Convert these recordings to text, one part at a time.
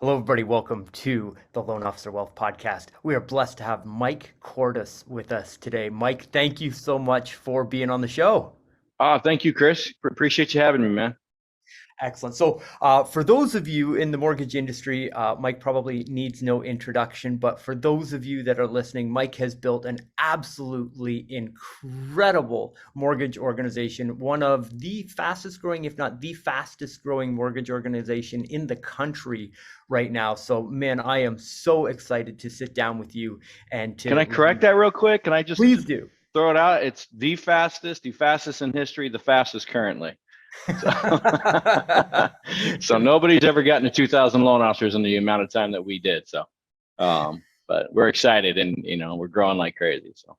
Hello, everybody. Welcome to the Loan Officer Wealth Podcast. We are blessed to have Mike Kortas with us today. Mike, thank you so much for being on the show. Thank you, Chris. Appreciate you having me, man. Excellent. So, for those of you in the mortgage industry, Mike probably needs no introduction, but for those of you that are listening, Mike has built an absolutely incredible mortgage organization, one of the fastest growing, if not the fastest growing mortgage organization in the country right now. So, man, I am so excited to sit down with you and Can to I correct that real quick? Can I just please do. throw it out? It's the fastest in history, the fastest currently. So, so nobody's ever gotten to 2,000 loan officers in the amount of time that we did. So, but we're excited and, we're growing like crazy. So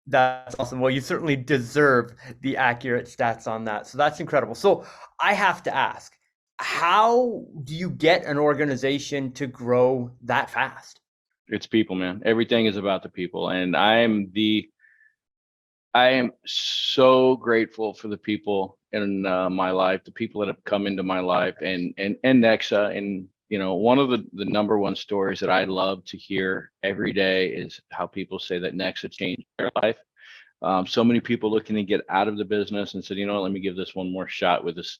That's awesome. Well, you certainly deserve the accurate stats on that. So that's incredible. So I have to ask, how do you get an organization to grow that fast? it's people, man. Everything is about the people. And I am so grateful for the people in my life, the people that have come into my life, and Nexa. And one of the number one stories that I love to hear every day is how people say that Nexa changed their life. So many people looking to get out of the business and said, let me give this one more shot with this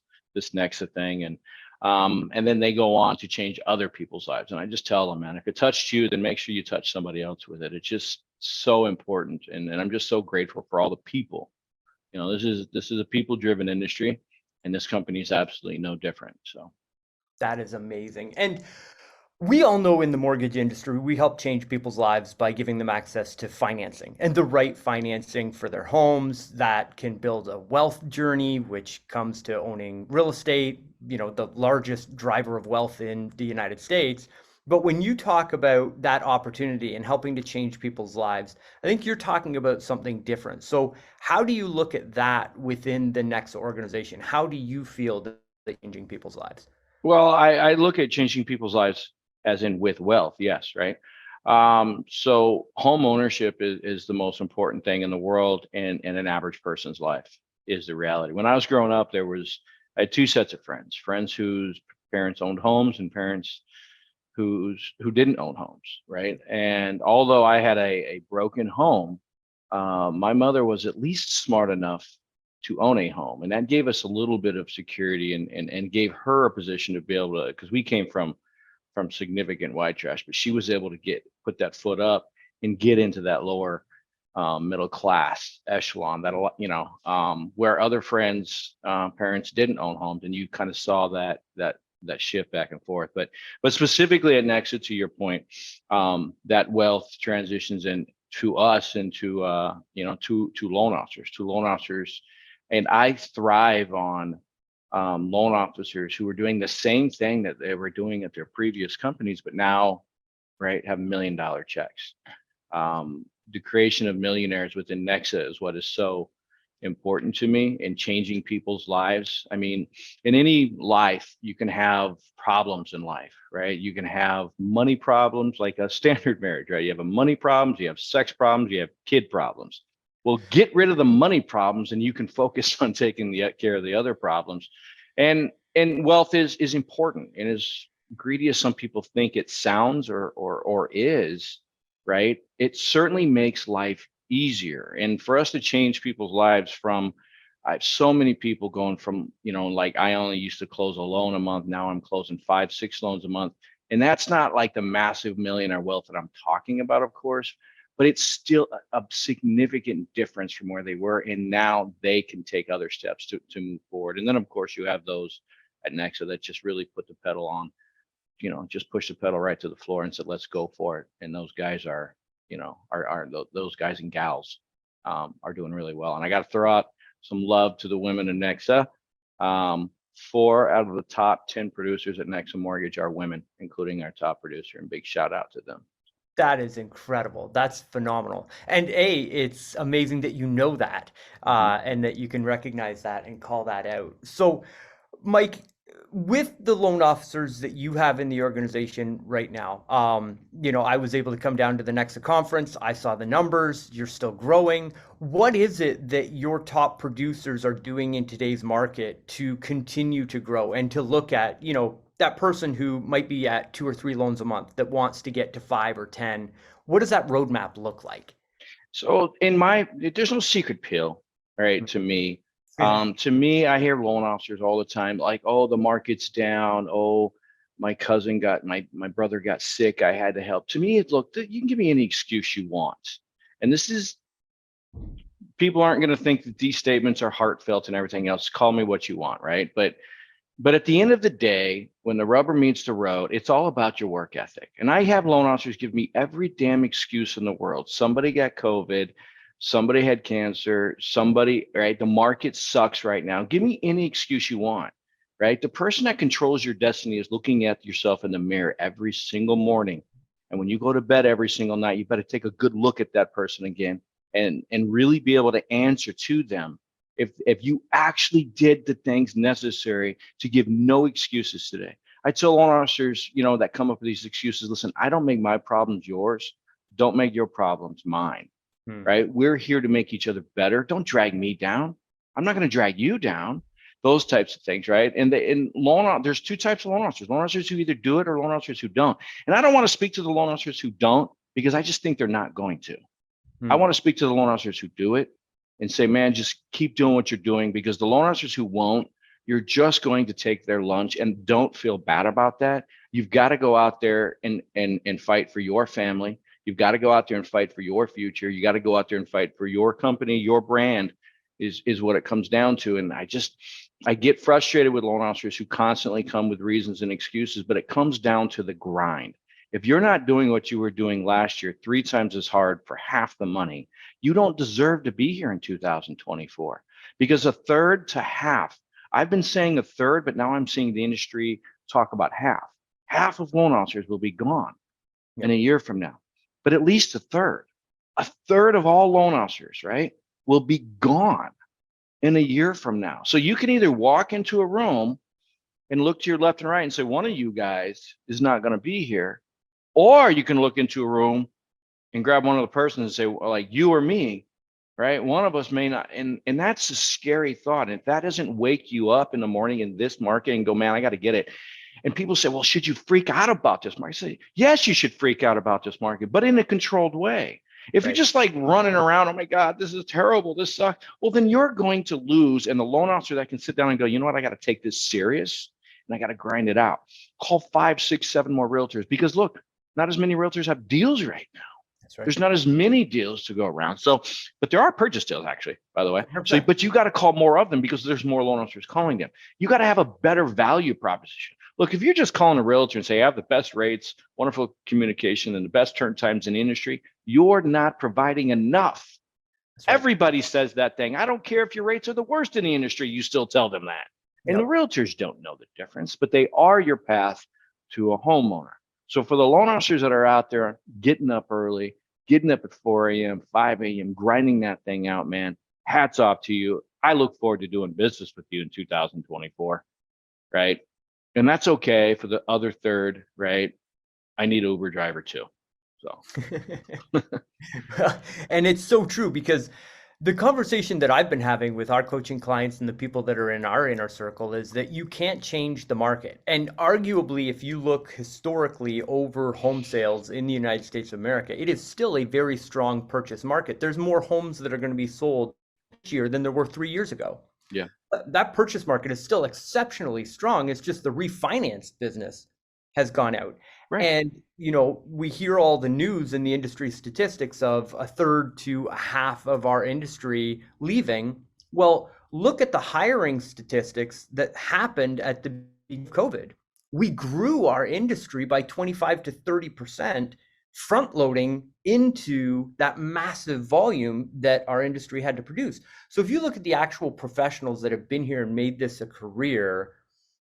Nexa thing, and then they go on to change other people's lives. And I just tell them, man, if it touched you, then make sure you touch somebody else with it. It's just so important, and I'm just so grateful for all the people. This is a people-driven industry, and this company is absolutely no different. So That is amazing. And we all know in the mortgage industry, we help change people's lives by giving them access to financing and the right financing for their homes that can build a wealth journey, which comes to owning real estate, the largest driver of wealth in the United States. But when you talk about that opportunity and helping to change people's lives, I think you're talking about something different. So, how do you look at that within the Nexa organization? How do you feel that changing people's lives? well, I look at changing people's lives as in with wealth, yes, right? So home ownership is the most important thing in the world, and in an average person's life is the reality. When I was growing up, I had two sets of friends whose parents owned homes and parents who didn't own homes, right? And although I had a broken home, my mother was at least smart enough to own a home, and that gave us a little bit of security, and gave her a position to be able to, because we came from significant white trash, but she was able to put that foot up and get into that lower middle class echelon that where other friends parents didn't own homes, and you kind of saw that shift back and forth. But specifically at Nexa, to your point, that wealth transitions in to us and to loan officers, and I thrive on loan officers who are doing the same thing that they were doing at their previous companies, but now, right, have $1 million checks. The creation of millionaires within Nexa is what is so important to me in changing people's lives. I mean, in any life, you can have problems in life, right? You can have money problems, like a standard marriage, right? You have a money problems, you have sex problems, you have kid problems. Well, get rid of the money problems, and you can focus on taking care of the other problems. And wealth is important, and as greedy as some people think it sounds or is, right? It certainly makes life easier. And for us to change people's lives from, I have so many people going from, like I only used to close a loan a month. Now I'm closing 5, 6 loans a month. And that's not like the massive millionaire wealth that I'm talking about, of course, but it's still a significant difference from where they were. And now they can take other steps to move forward. And then, of course, you have those at Nexa that just really put the pedal on, just push the pedal right to the floor and said, let's go for it. And those guys those guys and gals are doing really well. And I got to throw out some love to the women in Nexa. 4 out of the top 10 producers at Nexa Mortgage are women, including our top producer, and big shout out to them. That is incredible. That's phenomenal. And it's amazing that you know that, Mhm. and that you can recognize that and call that out. So, Mike, with the loan officers that you have in the organization right now, I was able to come down to the Nexa conference. I saw the numbers. You're still growing. What is it that your top producers are doing in today's market to continue to grow and to look at, that person who might be at 2 or 3 loans a month that wants to get to 5 or 10, what does that roadmap look like? So there's no secret pill, right? To me, I hear loan officers all the time, like, oh, the market's down. Oh, my brother got sick. I had to help. To me, look, you can give me any excuse you want. And this is, people aren't going to think that these statements are heartfelt and everything else. Call me what you want, right? But at the end of the day, when the rubber meets the road, it's all about your work ethic. And I have loan officers give me every damn excuse in the world. Somebody got COVID, somebody had cancer, somebody, right? The market sucks right now. Give me any excuse you want, right? The person that controls your destiny is looking at yourself in the mirror every single morning. And when you go to bed every single night, you better take a good look at that person again and really be able to answer to them if you actually did the things necessary to give no excuses today. I tell loan officers, that come up with these excuses, listen, I don't make my problems yours. Don't make your problems mine, right? We're here to make each other better. Don't drag me down. I'm not going to drag you down. Those types of things, right? And there's two types of loan officers who either do it or loan officers who don't. And I don't want to speak to the loan officers who don't because I just think they're not going to. I want to speak to the loan officers who do it and say, man, just keep doing what you're doing, because the loan officers who won't, you're just going to take their lunch, and don't feel bad about that. You've got to go out there and fight for your family. You've got to go out there and fight for your future. You got to go out there and fight for your company, your brand is what it comes down to. And I get frustrated with loan officers who constantly come with reasons and excuses, but it comes down to the grind. If you're not doing what you were doing last year 3 times as hard for half the money, you don't deserve to be here in 2024, because a third to half, I've been saying a third, but now I'm seeing the industry talk about half. Half of loan officers will be gone in a year from now, but at least a third of all loan officers, right, will be gone in a year from now. So you can either walk into a room and look to your left and right and say, one of you guys is not going to be here. Or you can look into a room and grab one of the persons and say, well, like, you or me, right? One of us may not. And that's a scary thought. And if that doesn't wake you up in the morning in this market and go, man, I got to get it. And people say, well, should you freak out about this market? I say, yes, you should freak out about this market, but in a controlled way. If you're just like running around, oh my God, this is terrible, this sucks, well, then you're going to lose. And the loan officer that can sit down and go, you know what, I got to take this serious and I got to grind it out. Call 5, 6, 7 more realtors, because look, not as many realtors have deals right now. That's right. There's not as many deals to go around. So, but there are purchase deals actually, by the way. So, but you got to call more of them because there's more loan officers calling them. You got to have a better value proposition. Look, if you're just calling a realtor and say, I have the best rates, wonderful communication, and the best turn times in the industry, you're not providing enough. Right. Everybody says that thing. I don't care if your rates are the worst in the industry, you still tell them that. And the realtors don't know the difference, but they are your path to a homeowner. So for the loan officers that are out there getting up early, getting up at 4 a.m., 5 a.m., grinding that thing out, man, hats off to you. I look forward to doing business with you in 2024, right? And that's okay. For the other third, right, I need an Uber driver too. So. And it's so true, because the conversation that I've been having with our coaching clients and the people that are in our inner circle is that you can't change the market. And arguably, if you look historically over home sales in the United States of America, it is still a very strong purchase market. There's more homes that are going to be sold this year than there were 3 years ago. Yeah. That purchase market is still exceptionally strong. It's just the refinance business has gone out. Right. And, we hear all the news and the industry statistics of a third to a half of our industry leaving. Well, look at the hiring statistics that happened at the beginning of COVID. We grew our industry by 25 to 30%, front loading into that massive volume that our industry had to produce. So if you look at the actual professionals that have been here and made this a career,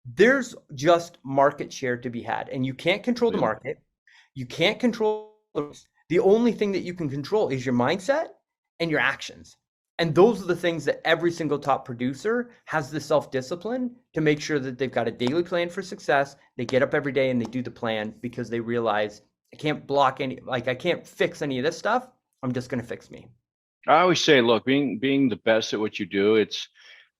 there's just market share to be had, and you can't control the market. You can't control the only thing that you can control is your mindset and your actions. And those are the things that every single top producer has the self-discipline to make sure that they've got a daily plan for success. They get up every day and they do the plan because they realize I can't I can't fix any of this stuff. I'm just going to fix me. I always say, look, being the best at what you do, it's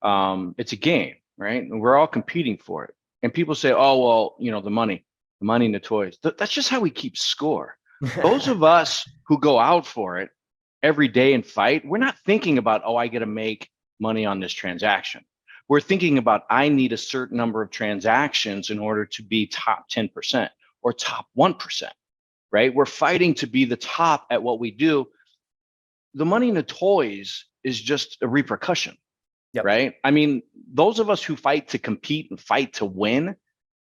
a game, right? And we're all competing for it. And people say, oh, well, the money and the toys. That's just how we keep score. Those of us who go out for it every day and fight, we're not thinking about, oh, I get to make money on this transaction. We're thinking about, I need a certain number of transactions in order to be top 10% or top 1%, right? We're fighting to be the top at what we do. The money in the toys is just a repercussion, Yep. right? I mean, those of us who fight to compete and fight to win,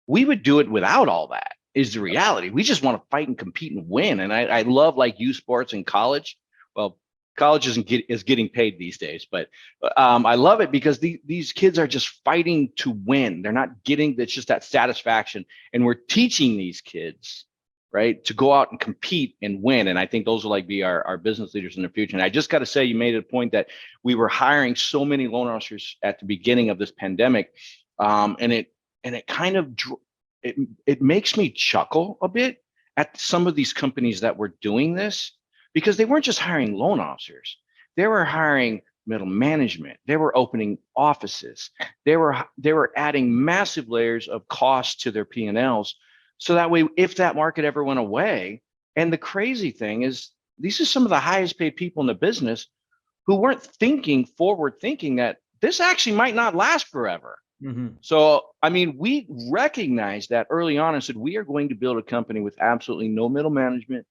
we would do it without all that, is the reality. We just want to fight and compete and win. And I love like youth sports in college. Well, college is getting paid these days, but I love it because these kids are just fighting to win. They're not getting, it's just that satisfaction. And we're teaching these kids, right, to go out and compete and win. And I think those will like be our business leaders in the future. And I just got to say, you made a point that we were hiring so many loan officers at the beginning of this pandemic. And it kind of, it makes me chuckle a bit at some of these companies that were doing this, because they weren't just hiring loan officers. They were hiring middle management. They were opening offices. They were adding massive layers of cost to their P&Ls. So that way, if that market ever went away, and the crazy thing is, these are some of the highest paid people in the business who weren't forward thinking that this actually might not last forever. Mm-hmm. So, I mean, we recognized that early on and said, we are going to build a company with absolutely no middle management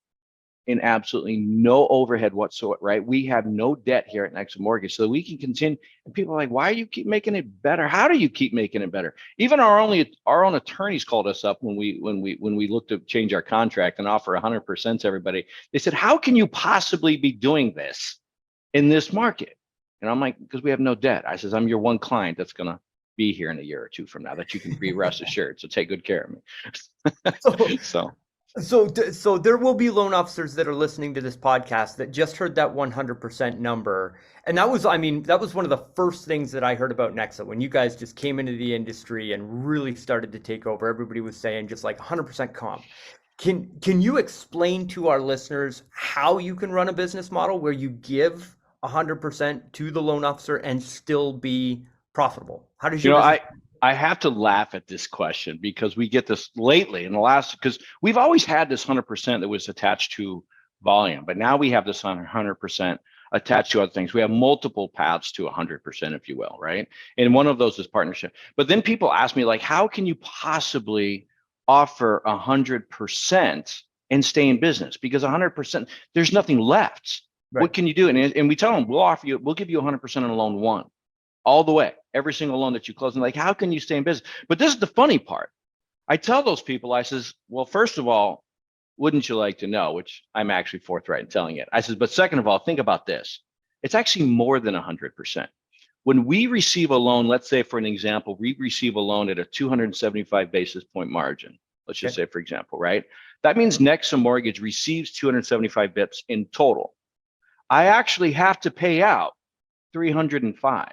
and absolutely no overhead whatsoever, right? We have no debt here at Nexa Mortgage, so we can continue. And people are like, why do you keep making it better? How do you keep making it better? Even our own attorneys called us up when we looked to change our contract and offer 100% to everybody. They said, how can you possibly be doing this in this market? And I'm like, because we have no debt. I says, I'm your one client that's going to be here in a year or two from now that you can be rest assured. So take good care of me. So there will be loan officers that are listening to this podcast that just heard that 100% number. And that was one of the first things that I heard about Nexa when you guys just came into the industry and really started to take over. Everybody was saying just like 100% comp. Can you explain to our listeners how you can run a business model where you give 100% to the loan officer and still be profitable? How does your business? I have to laugh at this question because we get this lately in the last, because we've always had this 100% that was attached to volume, but now we have this 100% attached to other things. We have multiple paths to 100%, if you will, right? And one of those is partnership. But then people ask me, like, how can you possibly offer 100% and stay in business? Because 100%, there's nothing left. Right. What can you do? And we tell them, we'll give you 100% on a loan one, all the way, every single loan that you close. And like, how can you stay in business? But this is the funny part. I tell those people, I says, well, first of all, wouldn't you like to know, which I'm actually forthright in telling it. I says, but second of all, think about this. It's actually more than 100%. When we receive a loan, let's say for an example, we receive a loan at a 275 basis point margin. Let's just say, for example, right? That means Nexa Mortgage receives 275 bips in total. I actually have to pay out 305.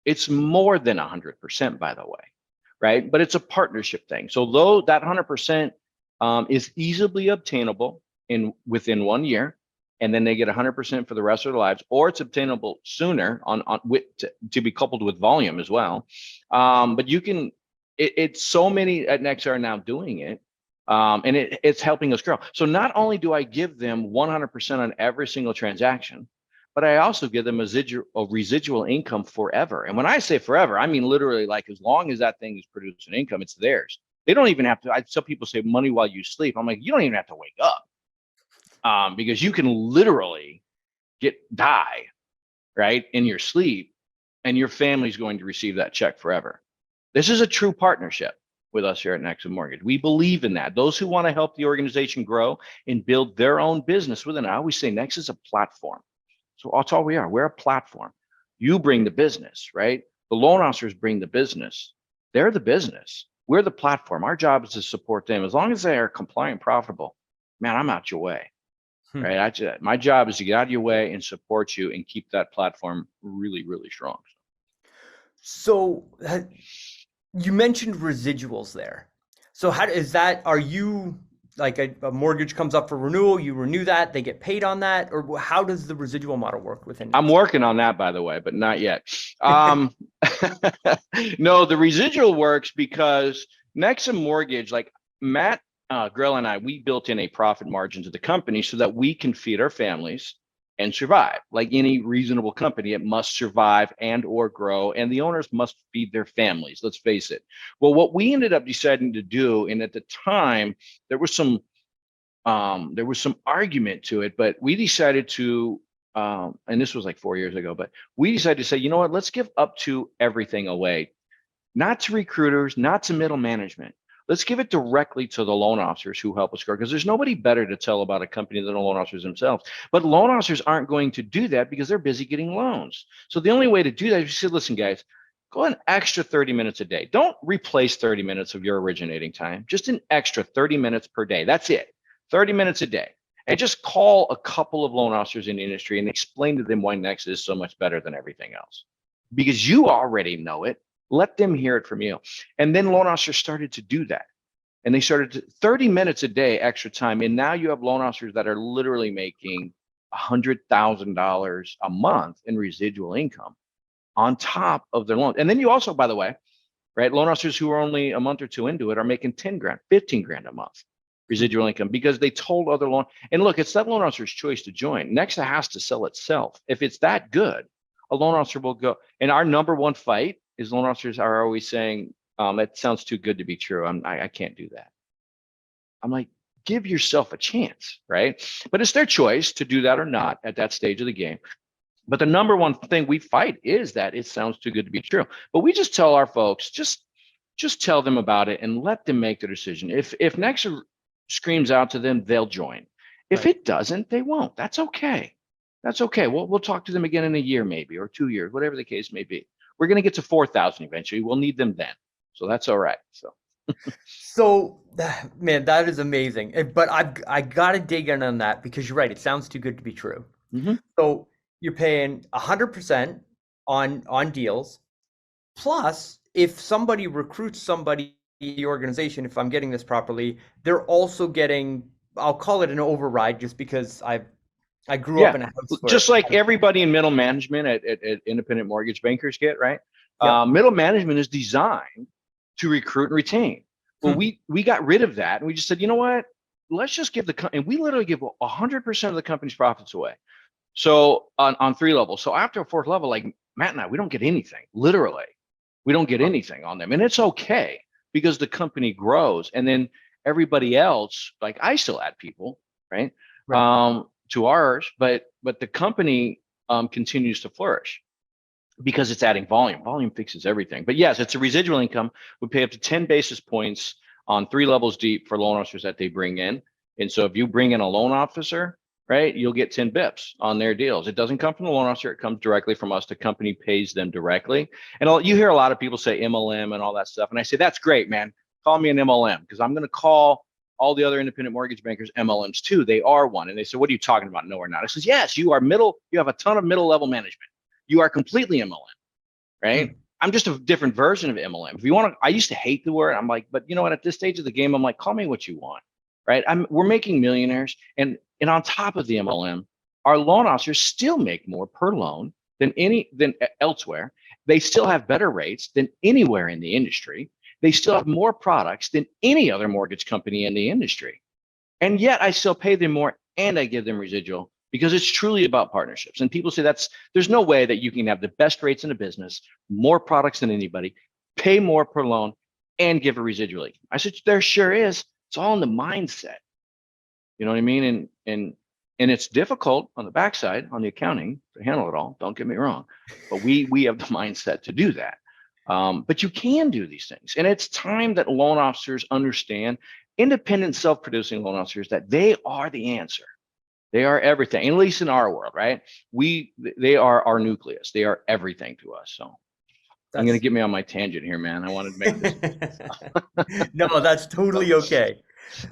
It's more than 100%, by the way, right? But it's a partnership thing. So though that 100% is easily obtainable within 1 year, and then they get 100% for the rest of their lives, or it's obtainable sooner to be coupled with volume as well. But you can, it's so many at Nexa are now doing it, and it's helping us grow. So not only do I give them 100% on every single transaction, but I also give them a residual income forever. And when I say forever, I mean literally like as long as that thing is producing income, it's theirs. They don't even have to. Some people say money while you sleep. I'm like, you don't even have to wake up, because you can literally die, right, in your sleep, and your family's going to receive that check forever. This is a true partnership with us here at Nexa Mortgage. We believe in that. Those who want to help the organization grow and build their own business within it, I always say Nexa is a platform. So that's all we are. We're a platform. You bring the business, right? The loan officers bring the business. They're the business. We're the platform. Our job is to support them. As long as they are compliant and profitable, man, I'm out your way, right? My job is to get out of your way and support you and keep that platform really, really strong. So you mentioned residuals there. So how is that? Are you like a mortgage comes up for renewal, you renew that, they get paid on that, or how does the residual model work within I'm Nexa? working on that, by the way, but not yet. Um, no, the residual works because Nexa Mortgage, like Matt Grill and I, we built in a profit margin to the company so that we can feed our families and survive. Like any reasonable company, it must survive and or grow, and the owners must feed their families. Let's face it. Well, what we ended up deciding to do, and at the time there was some argument to it, but we decided to, and this was like 4 years ago, but we decided to say, you know what, let's give up to everything away, not to recruiters, not to middle management. Let's give it directly to the loan officers who help us grow, because there's nobody better to tell about a company than the loan officers themselves. But loan officers aren't going to do that because they're busy getting loans. So the only way to do that is you say, listen, guys, go an extra 30 minutes a day. Don't replace 30 minutes of your originating time, just an extra 30 minutes per day. That's it. 30 minutes a day. And just call a couple of loan officers in the industry and explain to them why Nexa is so much better than everything else. Because you already know it. Let them hear it from you. And then loan officers started to do that. And they started to 30 minutes a day extra time. And now you have loan officers that are literally making $100,000 a month in residual income on top of their loan. And then you also, by the way, right, loan officers who are only a month or two into it are making 10 grand, 15 grand a month residual income because they told other loan. And look, it's that loan officer's choice to join. Nexa has to sell itself. If it's that good, a loan officer will go. And our number one fight is loan officers are always saying, that sounds too good to be true. I can't do that. I'm like, give yourself a chance, right? But it's their choice to do that or not at that stage of the game. But the number one thing we fight is that it sounds too good to be true. But we just tell our folks, just tell them about it and let them make the decision. If Nexa screams out to them, they'll join. If it doesn't, they won't. That's okay. That's okay. We'll talk to them again in a year, maybe, or 2 years, whatever the case may be. We're going to get to 4,000 eventually. We'll need them then. So that's all right. So, man, that is amazing. But I got to dig in on that because you're right. It sounds too good to be true. Mm-hmm. So you're paying 100% on deals. Plus, if somebody recruits somebody in the organization, if I'm getting this properly, they're also getting, I'll call it an override just because I grew up in a house where just like everybody in middle management at independent mortgage bankers get, right? Yep. Middle management is designed to recruit and retain. Well, we got rid of that and we just said, you know what? Let's just give and we literally give 100% of the company's profits away. So on 3 levels. So after a 4th level, like Matt and I, we don't get anything. Literally, we don't get anything on them, and it's okay because the company grows, and then everybody else, like I still add people, right? To ours, but the company continues to flourish because it's adding volume. Volume fixes everything. But yes, it's a residual income. We pay up to 10 basis points on 3 levels deep for loan officers that they bring in. And so if you bring in a loan officer, right, you'll get 10 bips on their deals. It doesn't come from the loan officer. It comes directly from us. The company pays them directly. And you hear a lot of people say MLM and all that stuff. And I say, that's great, man. Call me an MLM, because I'm going to call all the other independent mortgage bankers MLMs too. They are one. And they say, what are you talking about? No, we're not. I says, yes, you are middle. You have a ton of middle level management. You are completely MLM, right? I'm just a different version of MLM. If you want to, I used to hate the word. I'm like, but you know what? At this stage of the game, I'm like, call me what you want, right? We're making millionaires. And on top of the MLM, our loan officers still make more per loan than elsewhere. They still have better rates than anywhere in the industry. They still have more products than any other mortgage company in the industry. And yet I still pay them more and I give them residual, because it's truly about partnerships. And people say there's no way that you can have the best rates in the business, more products than anybody, pay more per loan, and give a residual. I said, there sure is. It's all in the mindset. You know what I mean? And it's difficult on the backside, on the accounting, to handle it all. Don't get me wrong. But we have the mindset to do that. But you can do these things. And it's time that loan officers understand, independent, self-producing loan officers, that they are the answer. They are everything, at least in our world, right? They are our nucleus. They are everything to us. So I'm going to get me on my tangent here, man. I wanted to make this. No, that's totally okay.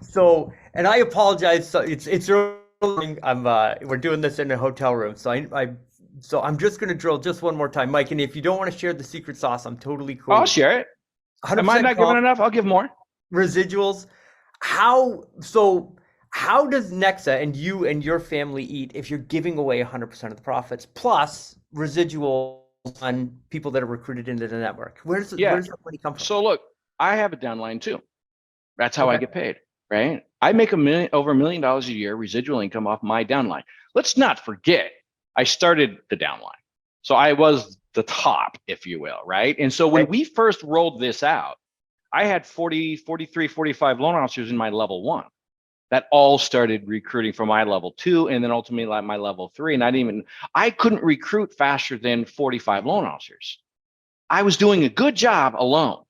So, and I apologize. So it's early. We're doing this in a hotel room. So I'm just going to drill just one more time, Mike. And if you don't want to share the secret sauce, I'm totally cool. I'll share it. Am I not giving enough? I'll give more. Residuals. How does Nexa and you and your family eat if you're giving away 100% of the profits plus residuals on people that are recruited into the network? Yeah. Where does that money come from? So look, I have a downline too. That's how I Okay. get paid, right? I make over $1 million a year residual income off my downline. Let's not forget, I started the downline. So I was the top, if you will, right? And so when Right. we first rolled this out, I had 40, 43, 45 loan officers in my level one that all started recruiting from my level two and then ultimately like my level three. And I couldn't recruit faster than 45 loan officers. I was doing a good job alone,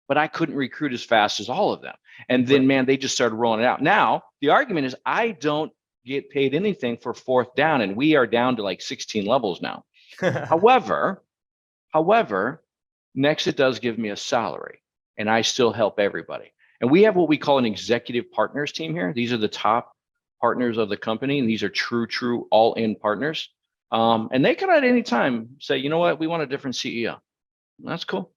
but I couldn't recruit as fast as all of them. And then, Right. man, they just started rolling it out. Now, the argument is I don't get paid anything for fourth down, and we are down to like 16 levels now. However, however, Nexa does give me a salary, and I still help everybody. And we have what we call an executive partners team here. These are the top partners of the company, and these are true all-in partners. And they can at any time say, you know what, we want a different CEO. That's cool.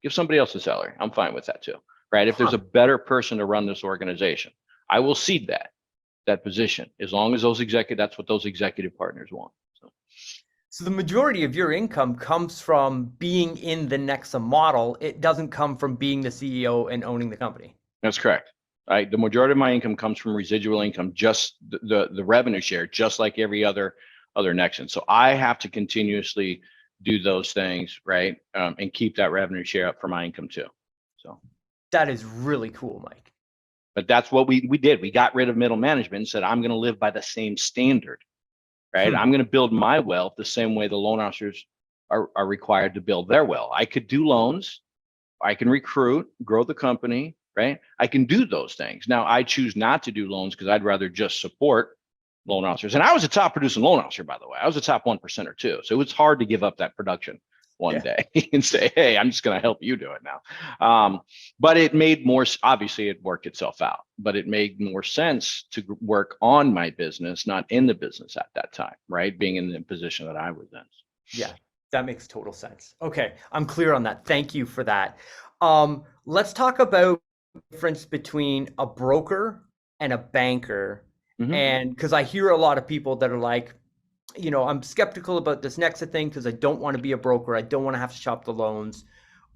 Give somebody else a salary. I'm fine with that too, right? If there's Huh. a better person to run this organization, I will cede that position as long as that's what those executive partners want. So So the majority of your income comes from being in the Nexa model. It doesn't come from being the CEO and owning the company. that's correct. Right. The majority of my income comes from residual income, just the revenue share, just like every other Nexan. So I have to continuously do those things, right, and keep that revenue share up for my income too. So. That is really cool, Mike. But that's what we did. We got rid of middle management and said, I'm going to live by the same standard, right? Hmm. I'm going to build my wealth the same way the loan officers are required to build their wealth. I could do loans, I can recruit, grow the company, right? I can do those things. Now I choose not to do loans because I'd rather just support loan officers. And I was a top producing loan officer, by the way. I was a top 1% too. So it was hard to give up that production one Yeah. day and say, hey, I'm just going to help you do it now. But it made more, obviously it worked itself out, but it made more sense to work on my business, not in the business at that time, right? Being in the position that I was in. Yeah, that makes total sense. Okay, I'm clear on that. Thank you for that. Let's talk about the difference between a broker and a banker. Mm-hmm. And because I hear a lot of people that are like, I'm skeptical about this Nexa thing because I don't want to be a broker. I don't want to have to shop the loans.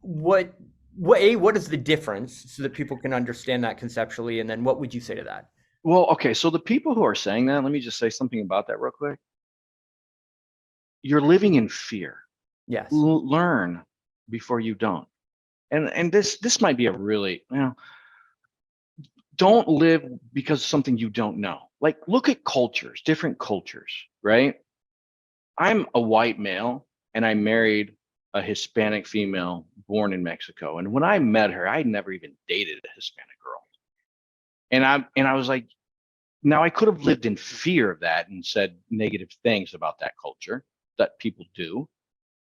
What, what is the difference so that people can understand that conceptually? And then what would you say to that? Well, okay. So the people who are saying that, let me just say something about that real quick. You're living in fear. Yes. Learn before you don't. And this might be a really, don't live because of something you don't know. Like look at cultures, different cultures, right? I'm a white male and I married a Hispanic female born in Mexico. And when I met her, I'd never even dated a Hispanic girl. And I was like, now I could have lived in fear of that and said negative things about that culture that people do.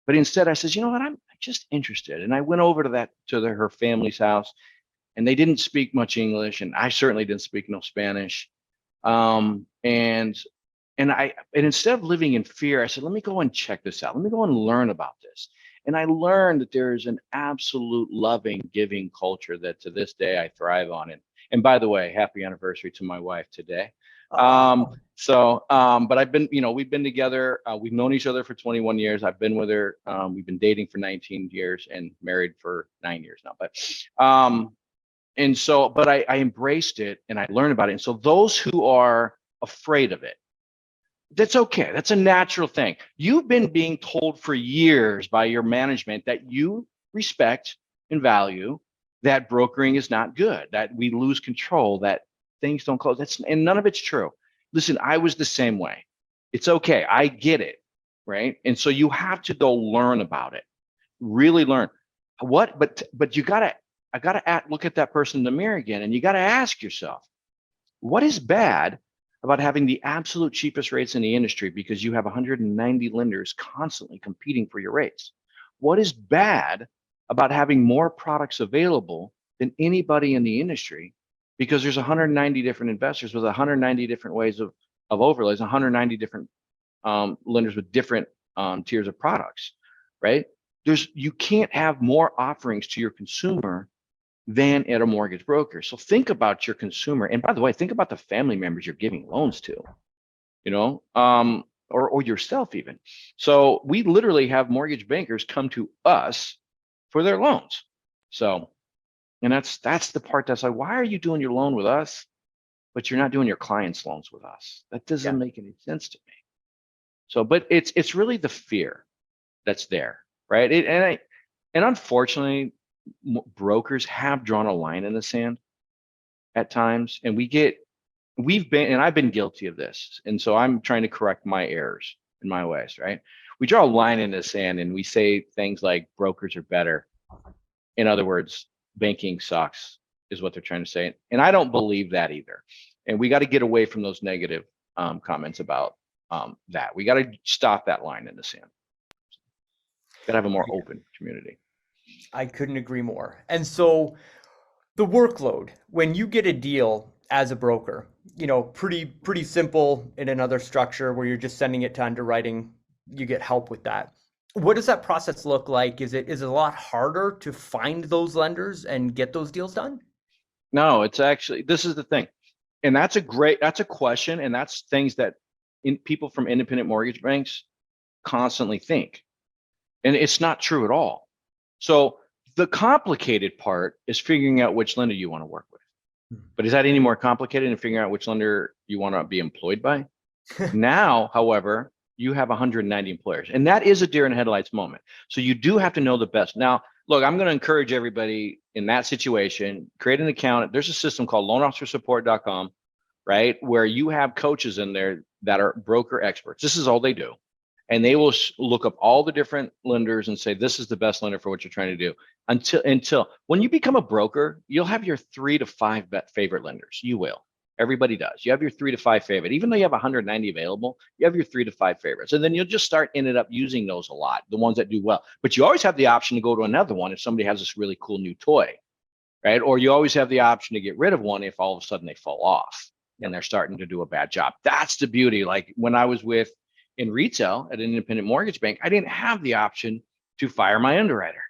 But instead I said, you know what, I'm just interested. And I went over to her family's house and they didn't speak much English. And I certainly didn't speak no Spanish. Um, and and instead of living in fear, I said, let me go and check this out. Let me go and learn about this. And I learned that there is an absolute loving, giving culture that to this day I thrive on. And by the way, happy anniversary to my wife today. Oh, But we've been together. We've known each other for 21 years. I've been with her. We've been dating for 19 years and married for 9 years now. But I embraced it and I learned about it. And so those who are afraid of it, that's okay. That's a natural thing. You've been being told for years by your management that you respect and value that brokering is not good, that we lose control, that things don't close. And none of it's true. Listen, I was the same way. It's okay. I get it. Right. And so you have to go learn about it, really learn but I gotta look at that person in the mirror again. And you got to ask yourself, what is bad about having the absolute cheapest rates in the industry because you have 190 lenders constantly competing for your rates? What is bad about having more products available than anybody in the industry because there's 190 different investors with 190 different ways of overlays, 190 different lenders with different tiers of products, right? You can't have more offerings to your consumer than at a mortgage broker. So think about your consumer. And by the way, think about the family members you're giving loans to, you know, or yourself even. So we literally have mortgage bankers come to us for their loans. So, and that's the part that's like, why are you doing your loan with us, but you're not doing your clients' loans with us? That doesn't make any sense to me. So, but it's really the fear that's there, right? And unfortunately, brokers have drawn a line in the sand at times, and I've been guilty of this, and so I'm trying to correct my errors in my ways, right? We draw a line in the sand and we say things like brokers are better. In other words, banking sucks is what they're trying to say, and I don't believe that either. And we got to get away from those negative comments about that. We got to stop that line in the sand. Got to have a more open community. I couldn't agree more. And so the workload, when you get a deal as a broker, you know, pretty simple in another structure where you're just sending it to underwriting, you get help with that. What does that process look like? Is it a lot harder to find those lenders and get those deals done? No, it's actually, this is the thing. And that's a question. And that's things that people from independent mortgage banks constantly think. And it's not true at all. So the complicated part is figuring out which lender you want to work with. But is that any more complicated than figuring out which lender you want to be employed by? Now, however, you have 190 employers, and that is a deer in headlights moment. So you do have to know the best. Now, look, I'm going to encourage everybody in that situation, create an account. There's a system called loanofficersupport.com, right? Where you have coaches in there that are broker experts. This is all they do. And they will look up all the different lenders and say, this is the best lender for what you're trying to do. Until when you become a broker, you'll have your 3 to 5 favorite lenders. You will. Everybody does. You have your 3 to 5 favorite. Even though you have 190 available, you have your 3 to 5 favorites. And then you'll just ended up using those a lot, the ones that do well. But you always have the option to go to another one if somebody has this really cool new toy, right? Or you always have the option to get rid of one if all of a sudden they fall off and they're starting to do a bad job. That's the beauty. Like when I was in retail at an independent mortgage bank, I didn't have the option to fire my underwriter.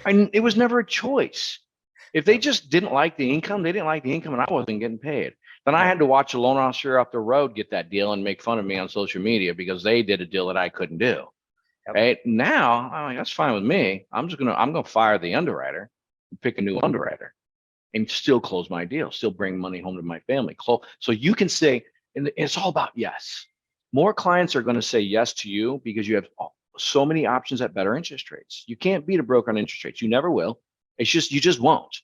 It was never a choice. If they just didn't like the income, they didn't like the income and I wasn't getting paid. Then I had to watch a loan officer up the road get that deal and make fun of me on social media because they did a deal that I couldn't do. Yep. Right now, I'm like, that's fine with me. I'm gonna fire the underwriter and pick a new underwriter and still close my deal, still bring money home to my family. So you can say, and it's all about yes. More clients are going to say yes to you because you have so many options at better interest rates. You can't beat a broker on interest rates. You never will. It's just, you just won't.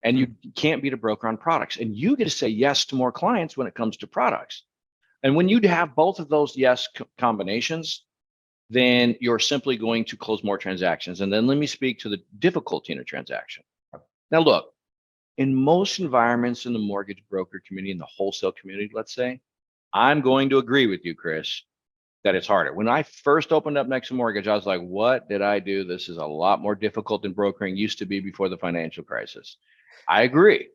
And you can't beat a broker on products. And you get to say yes to more clients when it comes to products. And when you have both of those yes combinations, then you're simply going to close more transactions. And then let me speak to the difficulty in a transaction. Now, look, in most environments in the mortgage broker community, in the wholesale community, let's say, I'm going to agree with you, Chris, that it's harder. When I first opened up Nexa Mortgage, I was like, what did I do? This is a lot more difficult than brokering used to be before the financial crisis. I agree.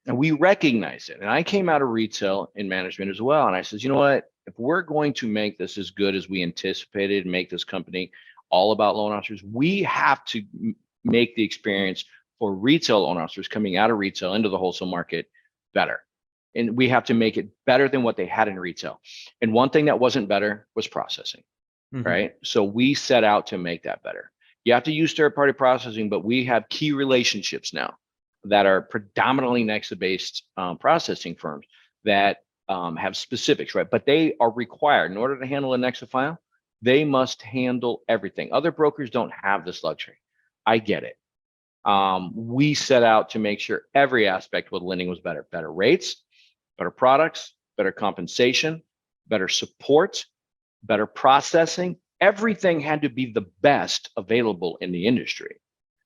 And we recognize it. And I came out of retail in management as well. And I said, you know what? If we're going to make this as good as we anticipated and make this company all about loan officers, we have to make the experience for retail loan officers coming out of retail into the wholesale market better. And we have to make it better than what they had in retail. And one thing that wasn't better was processing, right? So we set out to make that better. You have to use third-party processing, but we have key relationships now that are predominantly Nexa-based processing firms that have specifics, right? But they are required in order to handle a Nexa file, they must handle everything. Other brokers don't have this luxury. I get it. We set out to make sure every aspect with lending was better. Better rates, better products, better compensation, better support, better processing. Everything had to be the best available in the industry.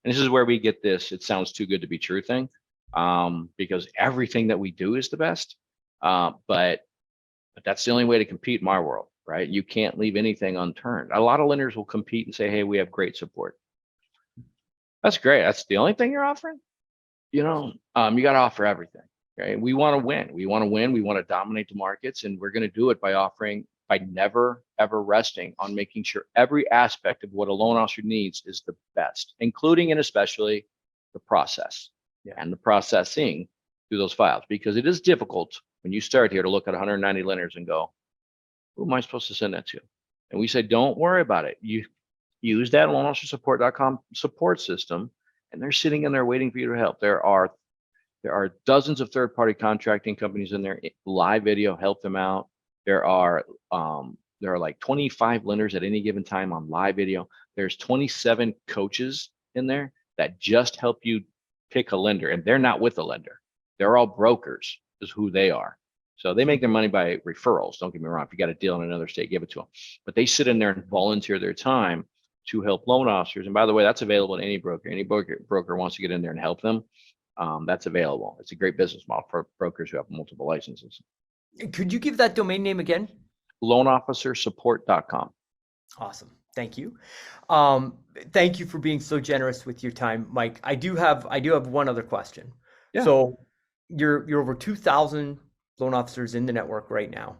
And this is where we get this, it sounds too good to be true thing, because everything that we do is the best. But that's the only way to compete in my world, right? You can't leave anything unturned. A lot of lenders will compete and say, hey, we have great support. That's great. That's the only thing you're offering? You got to offer everything. Okay, we want to win. We want to win. We want to dominate the markets, and we're going to do it by never ever resting on making sure every aspect of what a loan officer needs is the best, including and especially the process. and the processing through those files, because it is difficult when you start here to look at 190 lenders and go, who am I supposed to send that to? And we say, don't worry about it. You use that loanofficersupport.com support system, and they're sitting in there waiting for you to help. There are dozens of third-party contracting companies in there, live video, help them out. There are like 25 lenders at any given time on live video. There's 27 coaches in there that just help you pick a lender, and they're not with a lender. They're all brokers, is who they are. So they make their money by referrals. Don't get me wrong. If you got a deal in another state, give it to them. But they sit in there and volunteer their time to help loan officers. And by the way, that's available to any broker. Any broker wants to get in there and help them. That's available. It's a great business model for brokers who have multiple licenses. Could you give that domain name again? Loanofficersupport.com. Awesome. Thank you. Thank you for being so generous with your time, Mike. I do have one other question. Yeah. So you're over 2,000 loan officers in the network right now.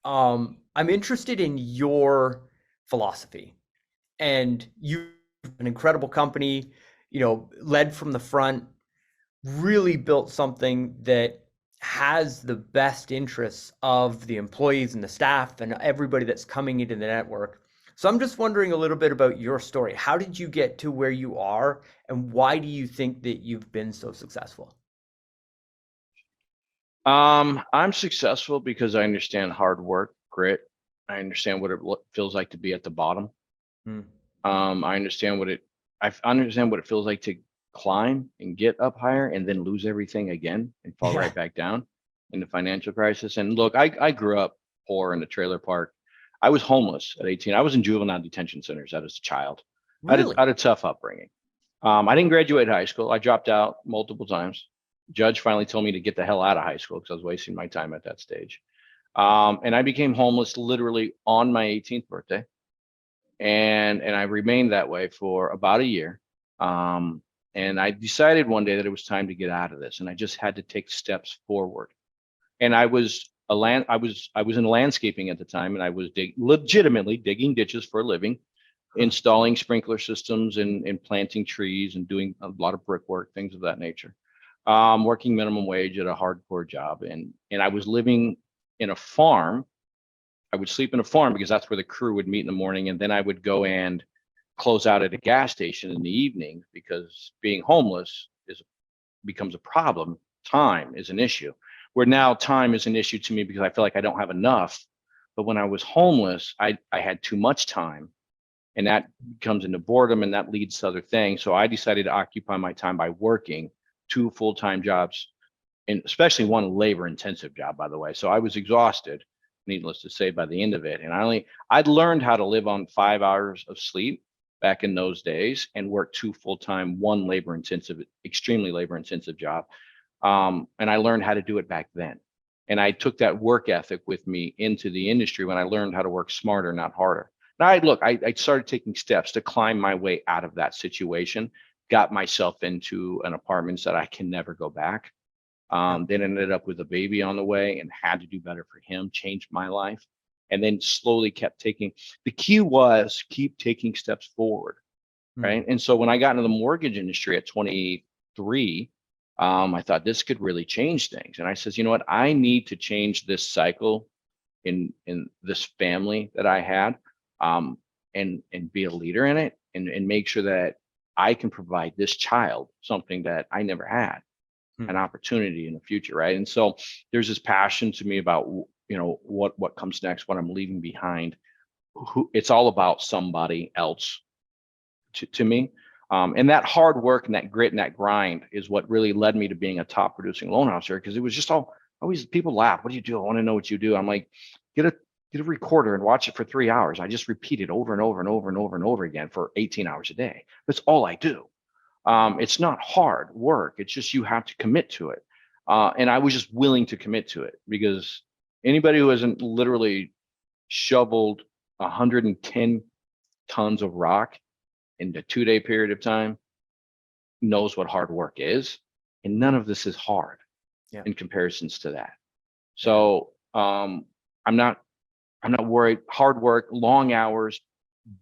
I'm interested in your philosophy, and you've an incredible company, led from the front, really built something that has the best interests of the employees and the staff and everybody that's coming into the network. So I'm just wondering a little bit about your story. How did you get to where you are, and why do you think that you've been so successful? I'm successful because I understand hard work, grit. I understand what it feels like to be at the bottom. I understand what it feels like to climb and get up higher and then lose everything again and fall right back down in the financial crisis. And look, I grew up poor in a trailer park. I was homeless at 18. I was in juvenile detention centers as a child. Really? I had a tough upbringing. I didn't graduate high school. I dropped out multiple times. Judge finally told me to get the hell out of high school because I was wasting my time at that stage. And I became homeless literally on my 18th birthday. And I remained that way for about a year. And I decided one day that it was time to get out of this, and I just had to take steps forward. And I was in landscaping at the time, and I was legitimately digging ditches for a living, installing sprinkler systems and planting trees and doing a lot of brickwork, things of that nature. Working minimum wage at a hardcore job, and I was living in a farm. I would sleep in a farm because that's where the crew would meet in the morning, and then I would go and close out at a gas station in the evening, because being homeless becomes a problem. Time is an issue. Where now time is an issue to me because I feel like I don't have enough. But when I was homeless, I had too much time, and that comes into boredom, and that leads to other things. So I decided to occupy my time by working 2 full-time jobs, and especially one labor-intensive job, by the way. So I was exhausted, needless to say, by the end of it. And I'd learned how to live on 5 hours of sleep back in those days and work 2 full-time, one extremely labor-intensive job. And I learned how to do it back then. And I took that work ethic with me into the industry when I learned how to work smarter, not harder. Now, I started taking steps to climb my way out of that situation, got myself into an apartment that I can never go back. Then ended up with a baby on the way and had to do better for him, changed my life, and then slowly the key was keep taking steps forward, right? And so when I got into the mortgage industry at 23, I thought this could really change things. And I says, you know what, I need to change this cycle in this family that I had, and be a leader in it, and make sure that I can provide this child something that I never had, an opportunity in the future, right? And so there's this passion to me about what comes next, what I'm leaving behind. It's all about somebody else to me. And that hard work and that grit and that grind is what really led me to being a top producing loan officer, because it was just always people laugh. What do you do? I want to know what you do. I'm like, get a recorder and watch it for 3 hours. I just repeat it over and over and over and over and over again for 18 hours a day. That's all I do. It's not hard work. It's just you have to commit to it. And I was just willing to commit to it, because anybody who hasn't literally shoveled 110 tons of rock in a 2-day period of time knows what hard work is. And none of this is hard in comparisons to that. So I'm not worried. Hard work, long hours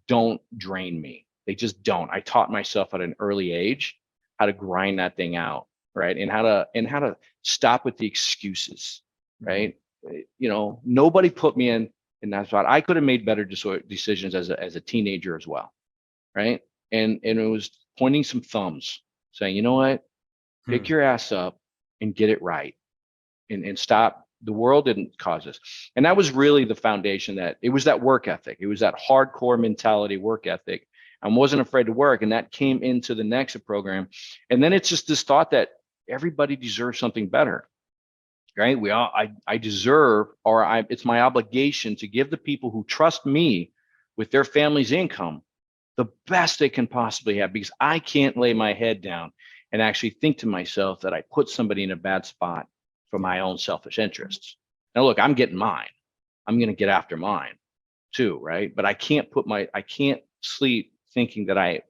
don't drain me. They just don't. I taught myself at an early age how how to grind that thing out, right? And how to stop with the excuses, right? You know, nobody put me in that spot. I could have made better decisions as a teenager as well, right? And it was pointing some thumbs, saying, you know what, pick your ass up and get it right, and stop. The world didn't cause this. And that was really the foundation. That it was that work ethic. It was that hardcore mentality work ethic. I wasn't afraid to work. And that came into the Nexa program. And then it's just this thought that everybody deserves something better, right? I deserve, it's my obligation to give the people who trust me with their family's income the best they can possibly have, because I can't lay my head down and actually think to myself that I put somebody in a bad spot for my own selfish interests. Now, look, I'm getting mine. I'm going to get after mine too, right? But I can't sleep thinking that I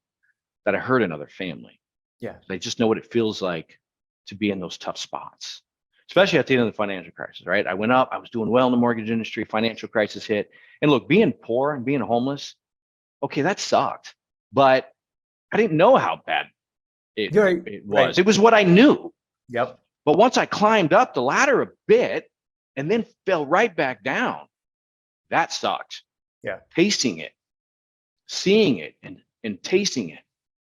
hurt another family. Yeah. I just know what it feels like to be in those tough spots, especially at the end of the financial crisis, right? I went up, I was doing well in the mortgage industry, financial crisis hit. And look, being poor and being homeless, okay, that sucked, but I didn't know how bad it was. Right. It was what I knew. Yep. But once I climbed up the ladder a bit and then fell right back down, that sucked. Yeah. Tasting it, seeing it, and tasting it,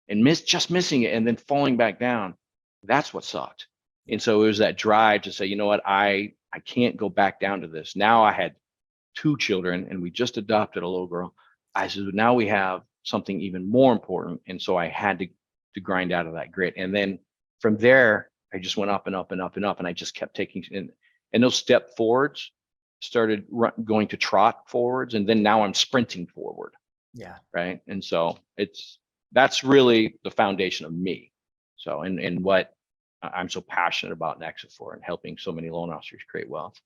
and just missing it, and then falling back down, that's what sucked. And so it was that drive to say, you know what, I can't go back down to this. Now I had 2 children, and we just adopted a little girl. I said, now we have something even more important. And so I had to grind out of that grit. And then from there, I just went up and up and up and up. And I just kept taking, and those step forwards started going to trot forwards. And then now I'm sprinting forward. Yeah. Right. And so that's really the foundation of me. So, and what I'm so passionate about Nexa for, and helping so many loan officers create wealth.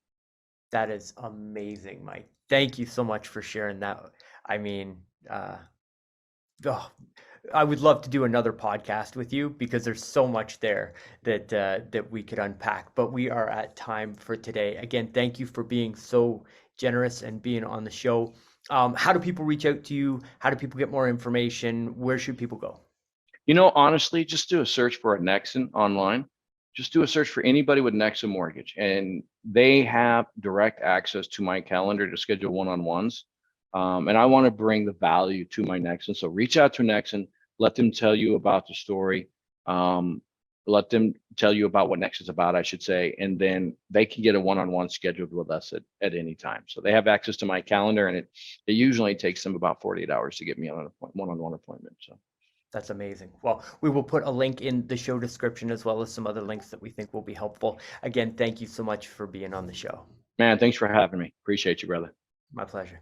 That is amazing, Mike. Thank you so much for sharing that. I mean, I would love to do another podcast with you, because there's so much there that we could unpack, but we are at time for today. Again, thank you for being so generous and being on the show. How do people reach out to you? How do people get more information? Where should people go? You know, honestly, just do a search for a Nexan online. Just do a search for anybody with Nexa Mortgage, and they have direct access to my calendar to schedule one-on-ones. And I want to bring the value to my Nexan. So reach out to Nexan, let them tell you about the story. Let them tell you about what Nexa is about, I should say, and then they can get a one-on-one scheduled with us at any time. So they have access to my calendar, and it usually takes them about 48 hours to get me on a one-on-one appointment. So that's amazing. Well, we will put a link in the show description, as well as some other links that we think will be helpful. Again, thank you so much for being on the show. Man, thanks for having me. Appreciate you, brother. My pleasure.